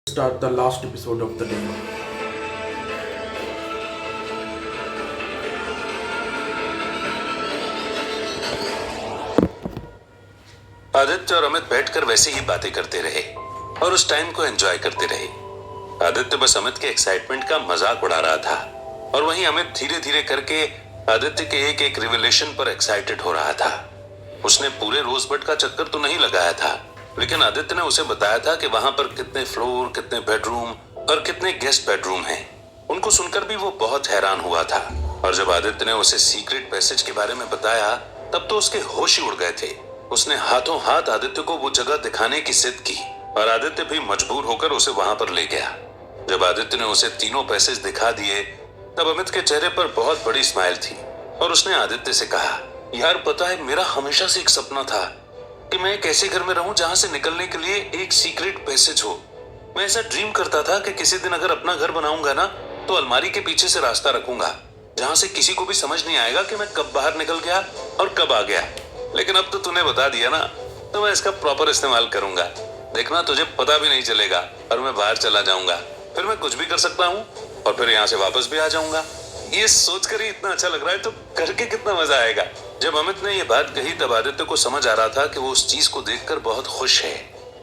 Start the last episode of the day. Aditya और अमित बैठकर वैसे ही बातें करते रहे और उस टाइम को एंजॉय करते रहे। आदित्य बस अमित के एक्साइटमेंट का मजाक उड़ा रहा था और वहीं अमित धीरे धीरे करके आदित्य के एक एक रिवेलेशन पर एक्साइटेड हो रहा था। उसने पूरे रोजबड का चक्कर तो नहीं लगाया था, लेकिन आदित्य ने उसे बताया था कि वहां पर कितने फ्लोर, कितने बेडरूम और कितने गेस्ट बेडरूम हैं। उनको सुनकर भी वो बहुत हैरान हुआ था और जब आदित्य ने उसे सीक्रेट पैसेज के बारे में बताया तब तो उसके होश ही उड़ गए थे। उसने हाथों हाथ आदित्य को वो जगह दिखाने की जिद की और आदित्य भी मजबूर होकर उसे वहां पर ले गया। जब आदित्य ने उसे तीनों पैसेज दिखा दिए तब अमित के चेहरे पर बहुत बड़ी स्माइल थी और उसने आदित्य से कहा, यार पता है मेरा हमेशा से एक सपना था कि मैं एक ऐसे घर में रहूं जहां से निकलने के लिए एक सीक्रेट पैसेज हो। मैं ऐसा ड्रीम करता था कि किसी दिन अगर अपना घर बनाऊंगा ना तो अलमारी के पीछे से रास्ता रखूंगा जहां से किसी को भी समझ नहीं आएगा कि मैं कब बाहर निकल गया और कब आ गया। लेकिन अब तो तूने बता दिया ना तो मैं इसका प्रॉपर इस्तेमाल करूंगा। देखना तुझे पता भी नहीं चलेगा और मैं बाहर चला जाऊंगा, फिर मैं कुछ भी कर सकता हूँ और फिर यहाँ से वापस भी आ जाऊंगा। ये सोचकर ही इतना अच्छा लग रहा है तो करके कितना मजा आएगा। जब अमित ने ये बात कही तब आदित्य को समझ आ रहा था कि वो उस चीज को देखकर बहुत खुश है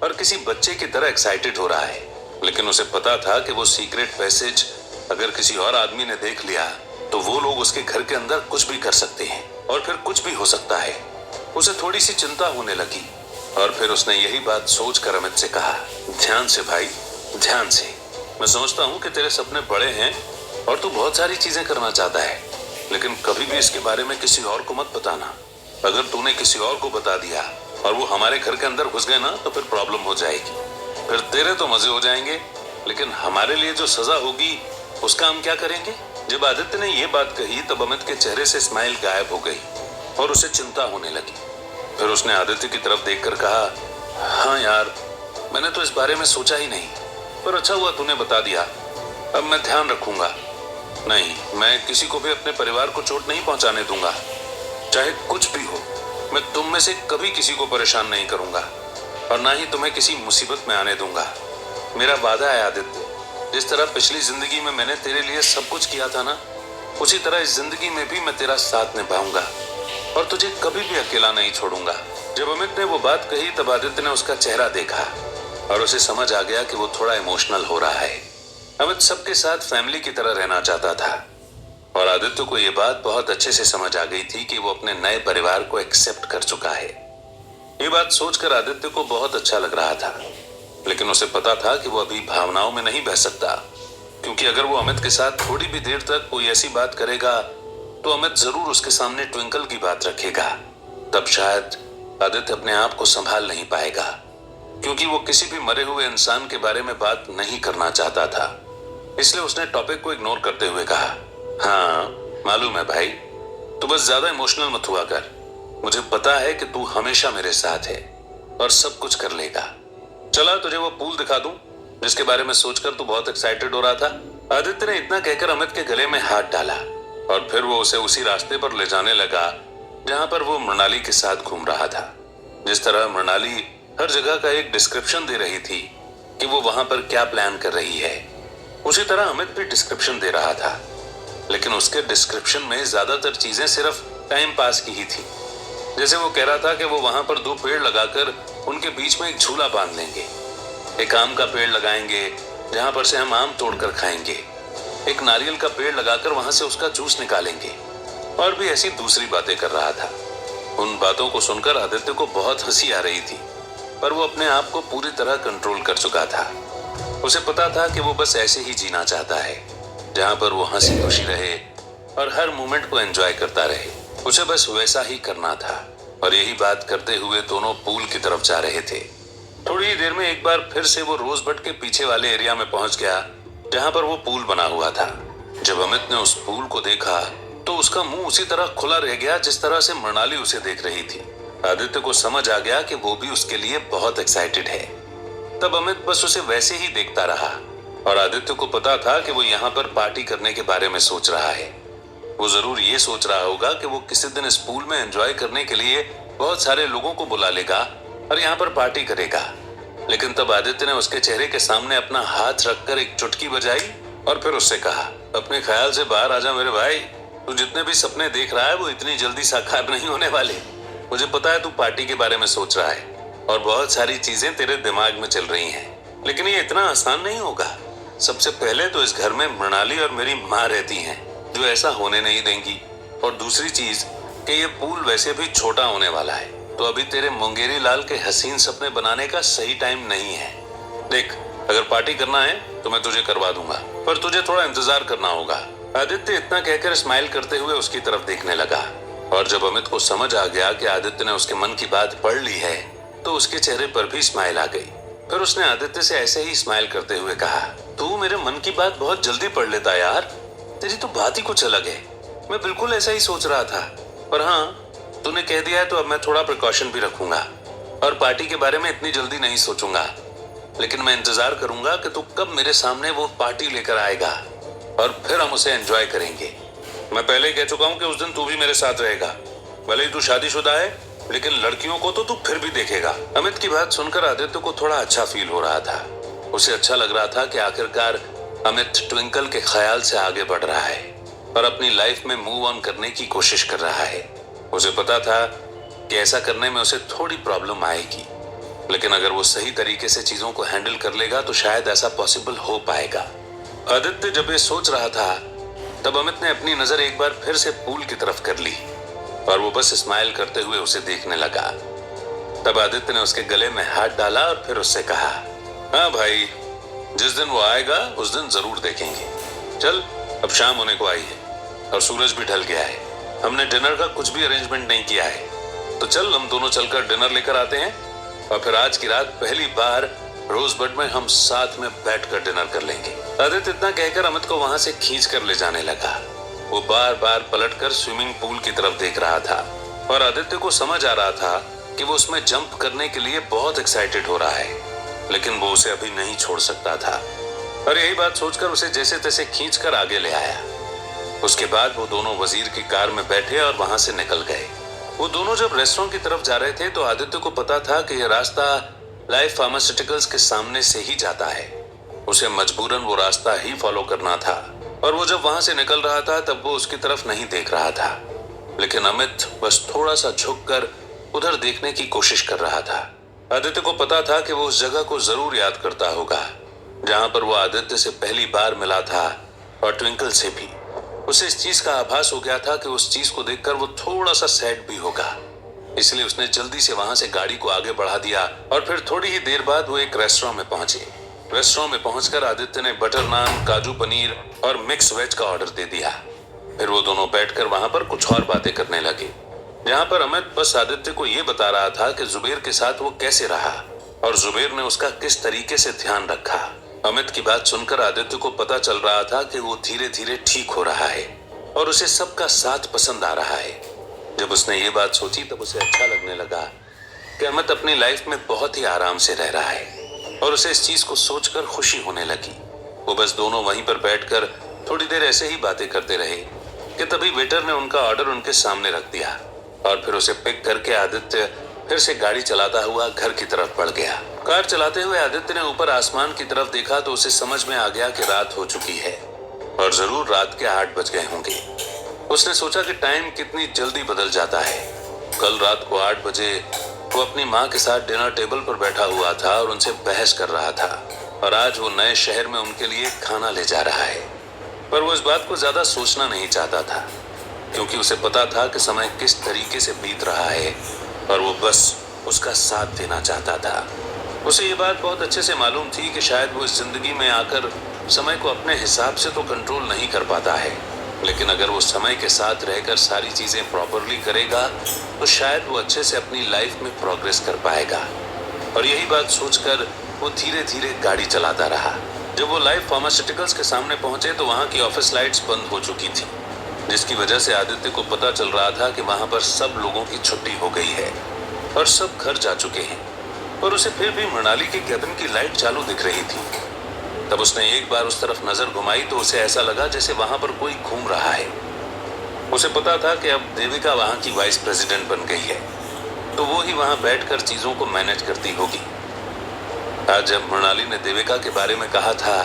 और किसी बच्चे की तरह एक्साइटेड हो रहा है। लेकिन उसे पता था कि वो सीक्रेट पैसेज अगर किसी और आदमी ने देख लिया तो वो लोग उसके घर के अंदर कुछ भी कर सकते हैं और फिर कुछ भी हो सकता है। उसे थोड़ी सी चिंता होने लगी और फिर उसने यही बात सोचकर अमित से कहा, ध्यान से भाई, ध्यान से। मैं समझता हूँ कि तेरे सपने बड़े हैं और तू बहुत सारी चीजें करना चाहता है, लेकिन कभी भी इसके बारे में किसी और को मत बताना। अगर तूने किसी और को बता दिया और वो हमारे घर के अंदर घुस गए ना तो फिर प्रॉब्लम हो जाएगी। फिर तेरे तो मजे हो जाएंगे, लेकिन हमारे लिए जो सजा होगी उसका हम क्या करेंगे। जब आदित्य ने ये बात कही तब अमित के चेहरे से स्माइल गायब हो गई और उसे चिंता होने लगी। फिर उसने आदित्य की तरफ देखकर कहा, हाँ यार, मैंने तो इस बारे में सोचा ही नहीं, पर अच्छा हुआ तूने बता दिया। अब मैं ध्यान रखूंगा। नहीं, मैं किसी को भी अपने परिवार को चोट नहीं पहुंचाने दूंगा, चाहे कुछ भी हो। मैं तुम में से कभी किसी को परेशान नहीं करूंगा और ना ही तुम्हें किसी मुसीबत में आने दूंगा। मेरा वादा है आदित्य, जिस तरह पिछली जिंदगी में मैंने तेरे लिए सब कुछ किया था ना, उसी तरह इस जिंदगी में भी मैं तेरा साथ निभाऊंगा और तुझे कभी भी अकेला नहीं छोड़ूंगा। जब अमित ने वो बात कही तब आदित्य ने उसका चेहरा देखा और उसे समझ आ गया कि वो थोड़ा इमोशनल हो रहा है। अमित सबके साथ फैमिली की तरह रहना चाहता था और आदित्य को ये बात बहुत अच्छे से समझ आ गई थी कि वो अपने नए परिवार को एक्सेप्ट कर चुका है। ये बात सोचकर आदित्य को बहुत अच्छा लग रहा था, लेकिन उसे पता था कि वो अभी भावनाओं में नहीं बह सकता, क्योंकि अगर वो अमित के साथ थोड़ी भी देर तक कोई ऐसी बात करेगा तो अमित जरूर उसके सामने ट्विंकल की बात रखेगा। तब शायद आदित्य अपने आप को संभाल नहीं पाएगा, क्योंकि वो किसी भी मरे हुए इंसान के बारे में बात नहीं करना चाहता था। इसलिए उसने टॉपिक को इग्नोर करते हुए कहा, हाँ मालूम है भाई, तू बस ज्यादा इमोशनल मत हुआ कर। मुझे पता है कि तू हमेशा मेरे साथ है और सब कुछ कर लेगा। चला तुझे वो पूल दिखा दूं जिसके बारे में सोचकर तू बहुत एक्साइटेड हो रहा था। आदित्य ने इतना कहकर अमित के गले में हाथ डाला और फिर वो उसे उसी रास्ते पर ले जाने लगा जहां पर वो मृणाली के साथ घूम रहा था। जिस तरह मृणाली हर जगह का एक डिस्क्रिप्शन दे रही थी कि वो वहां पर क्या प्लान कर रही है, उसी तरह अमित भी डिस्क्रिप्शन दे रहा था, लेकिन उसके डिस्क्रिप्शन में ज्यादातर चीजें सिर्फ टाइम पास की ही थी। जैसे वो कह रहा था कि वो वहां पर 2 पेड़ लगाकर उनके बीच में एक झूला बांध लेंगे, एक आम का पेड़ लगाएंगे जहां पर से हम आम तोड़कर खाएंगे, एक नारियल का पेड़ लगाकर वहां से उसका जूस निकालेंगे, और भी ऐसी दूसरी बातें कर रहा था। उन बातों को सुनकर आदित्य को बहुत हंसी आ रही थी, पर वो अपने आप को पूरी तरह कंट्रोल कर चुका था। उसे पता था कि वो बस ऐसे ही जीना चाहता है जहां पर वो हंसी खुशी रहे और हर मोमेंट को एंजॉय करता रहे। उसे बस वैसा ही करना था और यही बात करते हुए दोनों पूल की तरफ जा रहे थे। थोड़ी ही देर में एक बार फिर से वो रोजबड के पीछे वाले एरिया में पहुंच गया जहां पर वो पूल बना हुआ था। जब अमित ने उस पूल को देखा तो उसका मुंह उसी तरह खुला रह गया जिस तरह से मृणाली उसे देख रही थी। आदित्य को समझ आ गया कि वो भी उसके लिए बहुत एक्साइटेड है। तब अमित बस उसे वैसे ही देखता रहा और आदित्य को पता था कि वो यहाँ पर पार्टी करने के बारे में सोच रहा है। वो जरूर ये सोच रहा होगा कि वो किसी दिन इस पूल में एंजॉय करने के लिए बहुत सारे लोगों को बुला लेगा और यहाँ पर पार्टी करेगा। लेकिन तब आदित्य ने उसके चेहरे के सामने अपना हाथ रखकर एक चुटकी बजाई और फिर उससे कहा, अपने ख्याल से बाहर आजा मेरे भाई। तू जितने भी सपने देख रहा है वो इतनी जल्दी साकार नहीं होने वाले। मुझे पता है तू पार्टी के बारे में सोच रहा है और बहुत सारी चीजें तेरे दिमाग में चल रही हैं, लेकिन ये इतना आसान नहीं होगा। सबसे पहले तो इस घर में मृणाली और मेरी माँ रहती हैं जो ऐसा होने नहीं देंगी, और दूसरी चीज कि ये पूल वैसे भी छोटा होने वाला है, तो अभी तेरे मुंगेरी लाल के हसीन सपने बनाने का सही टाइम नहीं है। देख, अगर पार्टी करना है तो मैं तुझे करवा दूंगा, पर तुझे थोड़ा इंतजार करना होगा। आदित्य इतना कहकर स्माइल करते हुए उसकी तरफ देखने लगा, और जब अमित को समझ आ गया कि आदित्य ने उसके मन की बात पढ़ ली है तो उसके चेहरे पर भी स्माइल आ गई। फिर उसने आदित्य से ऐसे ही स्माइल करते हुए कहा, तू मेरे मन की बात बहुत जल्दी पढ़ लेता यार, तेरी तो बात ही कुछ अलग है। मैं बिल्कुल ऐसा ही सोच रहा था, पर हाँ, तूने कह दिया है तो अब मैं थोड़ा प्रिकॉशन भी रखूंगा और पार्टी के बारे में इतनी जल्दी नहीं सोचूंगा। लेकिन मैं इंतजार करूंगा कि तू कब मेरे सामने वो पार्टी लेकर आएगा और फिर हम उसे एंजॉय करेंगे। मैं पहले ही कह चुका हूं कि उस दिन तू भी मेरे साथ रहेगा। भले ही तू शादीशुदा है, लेकिन लड़कियों को तो तू फिर भी देखेगा। अमित की बात सुनकर आदित्य को थोड़ा अच्छा फील हो रहा था। उसे अच्छा लग रहा था कि आखिरकार अमित ट्विंकल के ख्याल से आगे बढ़ रहा है और अपनी लाइफ में मूव ऑन करने की कोशिश कर रहा है। उसे पता था कि ऐसा करने में उसे थोड़ी प्रॉब्लम आएगी, लेकिन अगर वो सही तरीके से चीजों को हैंडल कर लेगा तो शायद ऐसा पॉसिबल हो पाएगा। आदित्य जब ये सोच रहा था तब अमित ने अपनी नजर एक बार फिर से पूल की तरफ कर ली और वो बस स्माइल करते हुए उसे देखने लगा। तब आदित्य ने उसके गले में हाथ डाला और फिर उससे कहा, हाँ भाई, जिस दिन वो आएगा उस दिन जरूर देखेंगे। चल, अब शाम होने को आई है और सूरज भी ढल गया है। हमने डिनर का कुछ भी अरेंजमेंट नहीं किया है, तो चल हम दोनों चलकर डिनर लेकर आते हैं और फिर आज की रात पहली बार रोजबड में हम साथ में बैठकर डिनर कर लेंगे। आदित्य इतना कहकर अमित को वहां से खींच कर ले जाने लगा। वो बार बार पलटकर स्विमिंग पूल की तरफ देख रहा था और आदित्य को समझ आ रहा था कि वो उसमें जंप करने के लिए बहुत एक्साइटेड हो रहा है, लेकिन वो उसे अभी नहीं छोड़ सकता था। और यही बात सोचकर उसे जैसे तैसे खींचकर आगे ले आया। उसके बाद वो दोनों वजीर की कार में बैठे और वहां से निकल गए। वो दोनों जब रेस्टोरेंट की तरफ जा रहे थे तो आदित्य को पता था कि यह रास्ता लाइफ फार्मास्यूटिकल्स के सामने से ही जाता है। उसे मजबूरन वो रास्ता ही फॉलो करना था, और वो जब वहां से निकल रहा था तब वो उसकी तरफ नहीं देख रहा था, लेकिन अमित बस थोड़ा सा झुककर उधर देखने की कोशिश कर रहा था। आदित्य को पता था कि वो उस जगह को जरूर याद करता होगा जहां पर वो आदित्य से पहली बार मिला था, और ट्विंकल से भी। उसे इस चीज का आभास हो गया था कि उस चीज को देखकर वो थोड़ा सा सैड भी होगा, इसलिए उसने जल्दी से वहां से गाड़ी को आगे बढ़ा दिया और फिर थोड़ी ही देर बाद वो एक रेस्टोरेंट में पहुंचे। रेस्टोरेंट में पहुंचकर आदित्य ने बटर नान, काजू पनीर और मिक्स वेज का ऑर्डर दे दिया। फिर वो दोनों बैठकर वहां पर कुछ और बातें करने लगे, जहां पर अमित बस आदित्य को ये बता रहा था कि जुबेर के साथ वो कैसे रहा और जुबेर ने उसका किस तरीके से ध्यान रखा। अमित की बात सुनकर आदित्य को पता चल रहा था कि वो धीरे धीरे ठीक हो रहा है और उसे सबका साथ पसंद आ रहा है। जब उसने ये बात सोची तब उसे अच्छा लगने लगा कि अमित अपनी लाइफ में बहुत ही आराम से रह रहा है, और उसे इस चीज को सोचकर खुशी होने लगी। वो बस दोनों वहीं पर बैठकर थोड़ी देर ऐसे ही बातें करते रहे कि तभी वेटर ने उनका ऑर्डर उनके सामने रख दिया, और फिर उसे पिक करके आदित्य फिर से गाड़ी चलाता हुआ घर की तरफ बढ़ गया। कार चलाते हुए आदित्य ने ऊपर आसमान की तरफ देखा तो उसे समझ में आ गया कि रात हो चुकी है और जरूर रात के 8 बज गए होंगे। उसने सोचा कि टाइम कितनी जल्दी बदल जाता है। कल रात को 8 बजे वो अपनी माँ के साथ डिनर टेबल पर बैठा हुआ था और उनसे बहस कर रहा था, और आज वो नए शहर में उनके लिए खाना ले जा रहा है। पर वो इस बात को ज्यादा सोचना नहीं चाहता था, क्योंकि उसे पता था कि समय किस तरीके से बीत रहा है और वो बस उसका साथ देना चाहता था। उसे ये बात बहुत अच्छे से मालूम थी कि शायद वो इस जिंदगी में आकर समय को अपने हिसाब से तो कंट्रोल नहीं कर पाता है, लेकिन अगर वो समय के साथ रहकर सारी चीजें प्रॉपरली करेगा तो शायद वो अच्छे से अपनी लाइफ में प्रोग्रेस कर पाएगा। और यही बात सोचकर वो धीरे धीरे गाड़ी चलाता रहा। जब वो लाइफ फार्मास्यूटिकल्स के सामने पहुंचे तो वहां की ऑफिस लाइट्स बंद हो चुकी थी, जिसकी वजह से आदित्य को पता चल रहा था कि वहां पर सब लोगों की छुट्टी हो गई है और सब घर जा चुके हैं, पर उसे फिर भी मनाली के केबिन की लाइट चालू दिख रही थी। तब उसने एक बार उस तरफ नजर घुमाई तो उसे ऐसा लगा जैसे वहां पर कोई घूम रहा है। उसे पता था कि अब देविका वहां की वाइस प्रेसिडेंट बन गई है, तो वो ही वहां बैठकर चीजों को मैनेज करती होगी। आज जब मृणाली ने देविका के बारे में कहा था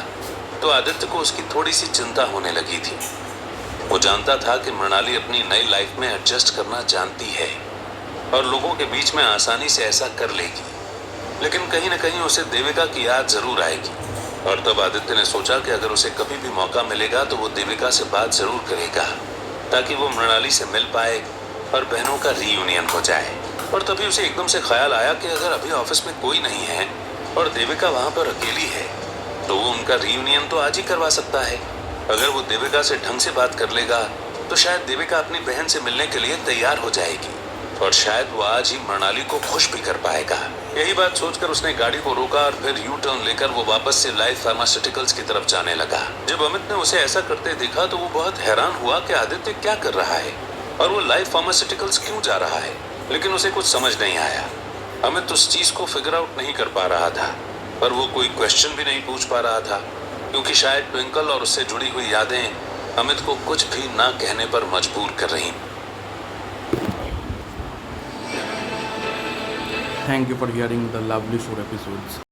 तो आदित्य को उसकी थोड़ी सी चिंता होने लगी थी। वो जानता था कि मृणाली अपनी नई लाइफ में एडजस्ट करना जानती है और लोगों के बीच में आसानी से ऐसा कर लेगी, लेकिन कहीं न कहीं उसे देविका की याद जरूर आएगी। और तब आदित्य ने सोचा कि अगर उसे कभी भी मौका मिलेगा तो वो देविका से बात जरूर करेगा ताकि वो मृणाली से मिल पाए और बहनों का रीयूनियन हो जाए। और तभी उसे एकदम से ख्याल आया कि अगर अभी ऑफिस में कोई नहीं है और देविका वहां पर अकेली है तो वो उनका रीयूनियन तो आज ही करवा सकता है। अगर वो देविका से ढंग से बात कर लेगा तो शायद देविका अपनी बहन से मिलने के लिए तैयार हो जाएगी और शायद वो आज ही मृणाली को खुश भी कर पाएगा। यही बात सोचकर उसने गाड़ी को रोका और फिर यू टर्न लेकर वो वापस से लाइफ फार्मास्यूटिकल्स की तरफ जाने लगा। जब अमित ने उसे ऐसा करते देखा तो वो बहुत हैरान हुआ कि आदित्य क्या कर रहा है और वो लाइफ फार्मास्यूटिकल्स क्यों जा रहा है, लेकिन उसे कुछ समझ नहीं आया। अमित उस चीज को फिगर आउट नहीं कर पा रहा था, पर वो कोई क्वेश्चन भी नहीं पूछ पा रहा था क्योंकि शायद ट्विंकल और उससे जुड़ी हुई यादें अमित को कुछ भी ना कहने पर मजबूर कर रही। Thank you for hearing the lovely short episodes.